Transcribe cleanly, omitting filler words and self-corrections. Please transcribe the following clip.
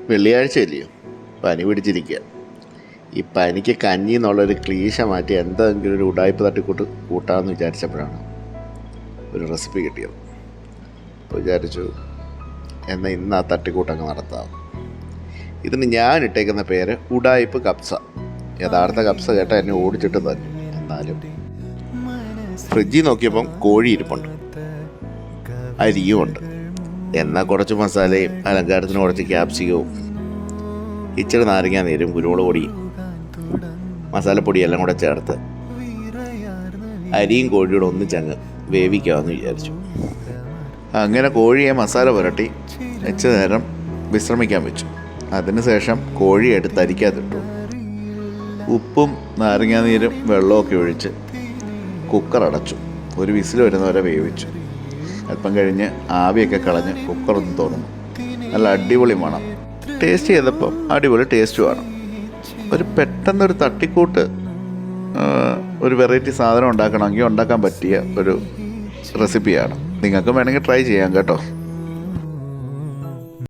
വെള്ളിയാഴ്ചയല്ലയോ, പനി പിടിച്ചിരിക്കുക. ഈ പനിക്ക് കഞ്ഞി എന്നുള്ളൊരു ക്ലീശ മാറ്റി എന്തെങ്കിലും ഒരു ഉടായ്പ തട്ടിക്കൂട്ട് കൂട്ടാമെന്ന് വിചാരിച്ചപ്പോഴാണ് ഒരു റെസിപ്പി കിട്ടിയത്. അപ്പോൾ വിചാരിച്ചു എന്നാൽ ഇന്ന് ആ തട്ടിക്കൂട്ടങ്ങ് നടത്താം. ഇതിന് ഞാൻ ഇട്ടേക്കുന്ന പേര് ഉടായ്പ് കബ്സ. യഥാർത്ഥ കബ്സ കേട്ടാൽ എന്നെ ഓടിച്ചിട്ട് തന്നെ. എന്നാലും ഫ്രിഡ്ജിൽ നോക്കിയപ്പം കോഴി ഇരിപ്പുണ്ട്, അരിയും ഉണ്ട്. എന്നാൽ കുറച്ച് മസാലയും അലങ്കാരത്തിന് കുറച്ച് ക്യാപ്സിക്കവും ഇച്ചിരി നാരങ്ങ നീരും കുരുമുളക് പൊടിയും മസാലപ്പൊടിയെല്ലാം കൂടെ ചേർത്ത് അരിയും കോഴിയോട് ഒന്നിച്ചങ്ങ് വേവിക്കാമെന്ന് വിചാരിച്ചു. അങ്ങനെ കോഴിയെ മസാല പുരട്ടി വെച്ച് നേരം വിശ്രമിക്കാൻ വെച്ചു. അതിനുശേഷം കോഴി എടുത്ത് അരിക്കകത്തിട്ടു. ഉപ്പും നാരങ്ങാനീരും വെള്ളമൊക്കെ ഒഴിച്ച് കുക്കർ അടച്ചു. ഒരു വിസിൽ വരുന്നവരെ വേവിച്ചു. അല്പം കഴിഞ്ഞ് ആവിയൊക്കെ കളഞ്ഞ് കുക്കറൊന്ന് തുറന്നു. നല്ല അടിപൊളി മണം. ടേസ്റ്റ് ചെയ്തപ്പം അടിപൊളി ടേസ്റ്റുമാണ്. ഒരു പെട്ടെന്നൊരു തട്ടിക്കൂട്ട്, ഒരു വെറൈറ്റി സാധനം ഉണ്ടാക്കണമെങ്കിൽ ഉണ്ടാക്കാൻ പറ്റിയ ഒരു റെസിപ്പിയാണ്. നിങ്ങൾക്ക് വേണമെങ്കിൽ ട്രൈ ചെയ്യാം കേട്ടോ.